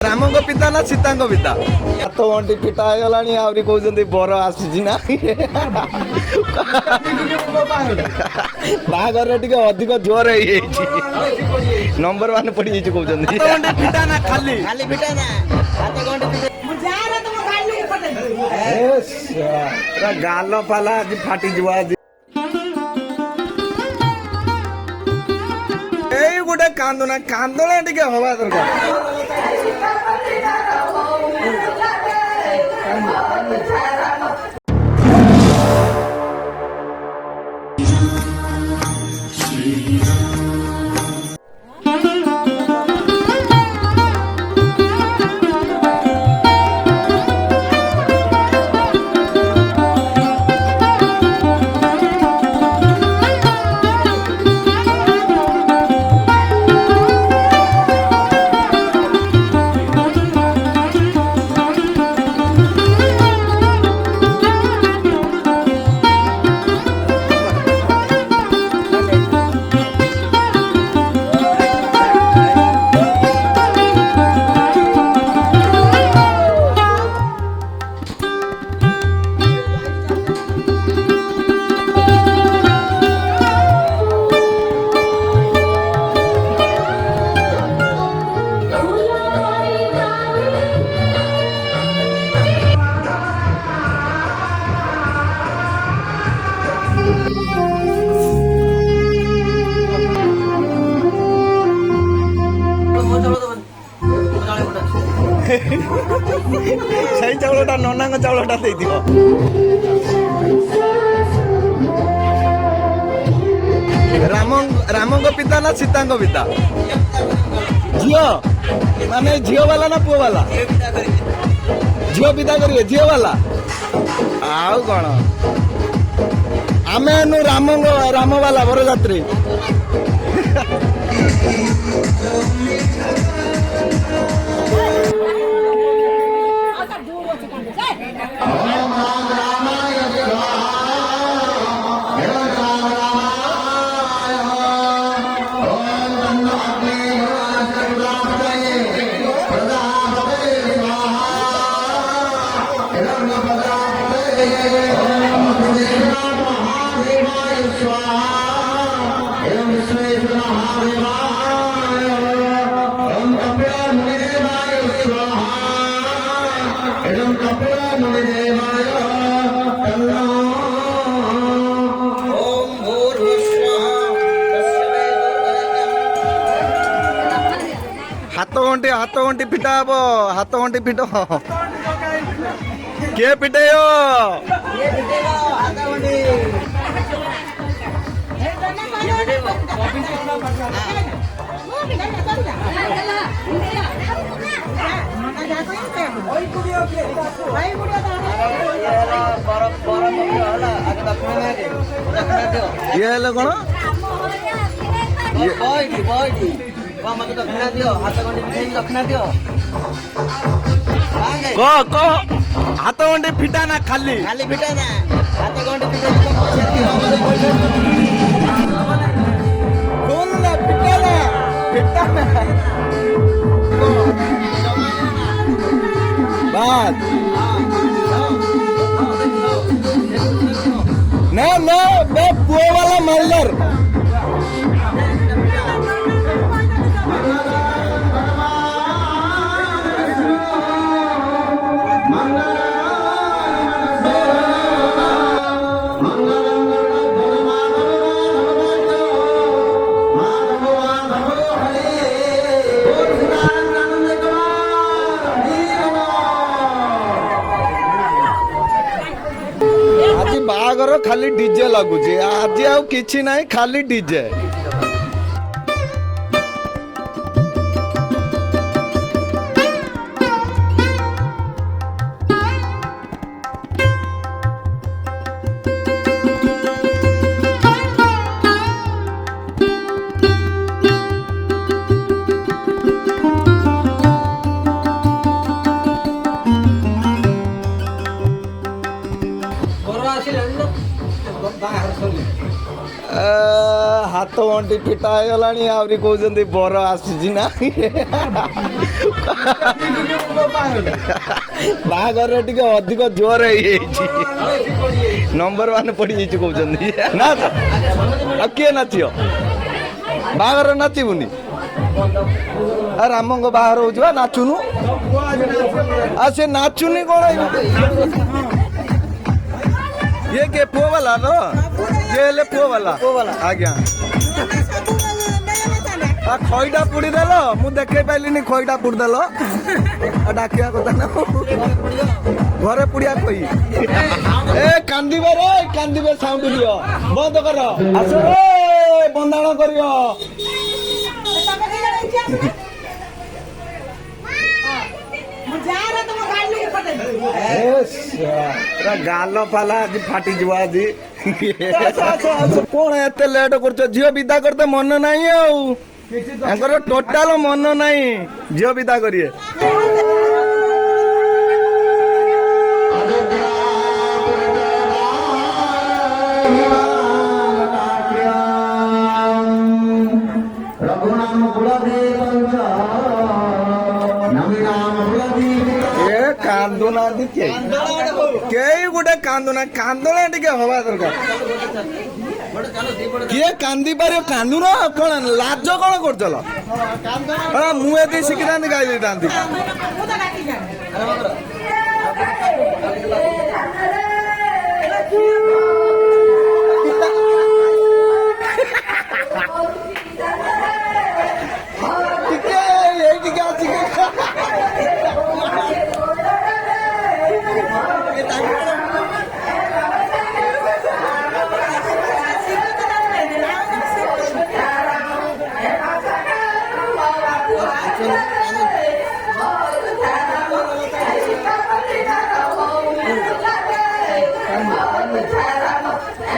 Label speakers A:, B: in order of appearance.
A: राम को पिता ना सीता को पिता तो अंटी पिटा गलानी आवरी कहउछन्ती बर आसी ना बागर टिके अधिक जोर है नंबर 1 पड़ी जाई कहउछन्ती तो अंटी पिटा ना खाली खाली पिटा ना हाथ गंटी जा रे तुम गाली पटे गालो पाला आज फाटी जुआ ए गोटे कांदना कांदना टिके हवा दरकार सही चावलटा नना चावलटा दे दियो राम को पिता ना सीता को पिता झियो माने झियो वाला ना पुओ वाला झियो पिता करिए झियो वाला आउ कौन आमे नु राम वाला बरजात्री हाथ गंटी पिटा हम हाथ गंटी पिट किए पिटे ये कौन दक्षिणा दियो हाथ गंडी दक्षिणा दियो को हाथ गंडी फिटा ना खाली खाली फिटा ना हाथ गंडी फिटा खोल ना फिटा ना बात ना मैं पुओ वाला मल्लर बागर खाली डीजे लगुचे आज आउ किछि नाही खाली डीजे ହାତ ଅଣ୍ଟି ଫିଟା ହେଇଗଲାଣି ଆହୁରି କହୁଛନ୍ତି ବର ଆସିଛି ନା ବାହାଘରରେ ଟିକେ ଅଧିକ ଜୋର ହେଇଯାଇଛି ନମ୍ବର 1 ପଡ଼ିଯାଇଛି କହୁଛନ୍ତି ନା ଆଉ କିଏ ନାଚିବ ବାହାଘର ନାଚିବୁନି ଆ ରାମଙ୍କ ବାହାଘର ହଉଛି ବା ନାଚୁନୁ ଆଉ ସେ ନାଚୁନି କଣ ଇଏ କିଏ ପୁଅ ବାଲା ତ ଇଏ ହେଲେ ପୁଅ ବାଲା ଆଜ୍ଞା ଖଇଟା ପୁଡ଼ିଦେଲ ମୁଁ ଦେଖେଇ ପାଇଲିନି ଖଇଟା ପୁଡ଼ିଦେଲ ଡାକିବା କଥା ନା ଘରେ ପୁଡ଼ିଆ ଖଇ ଏ କାନ୍ଦିବେ ରେ କାନ୍ଦିବେ ସାଉଣ୍ଡ ଦିଅ ବନ୍ଦ କର ଆସ ବନ୍ଦାଣ କରିବ ଗାଲ ପାଲା ଆଜି ଫାଟିଯିବ ଆଜି କଣ ଏତେ ଲେଟ୍ କରୁଛ ଝିଅ ବିଦା କରିତେ ମନ ନାହିଁ ଆଉ ତାଙ୍କର ଟୋଟାଲ ମନ ନାହିଁ ଝିଅ ବିଦା କରିବେ କାନ୍ଦୁନାହାନ୍ତି କେହି ଗୋଟେ କାନ୍ଦୁନା କାନ୍ଦଣା ଟିକେ ହବା ଦରକାର କିଏ କାନ୍ଦି ପାରିବ କାନ୍ଦୁନ କଣ ଲାଜ କଣ କରୁଥିଲ ମୁଁ ଏତିକି ଶିଖିଥାନ୍ତି ଗାଇ ଦେଇଥାନ୍ତି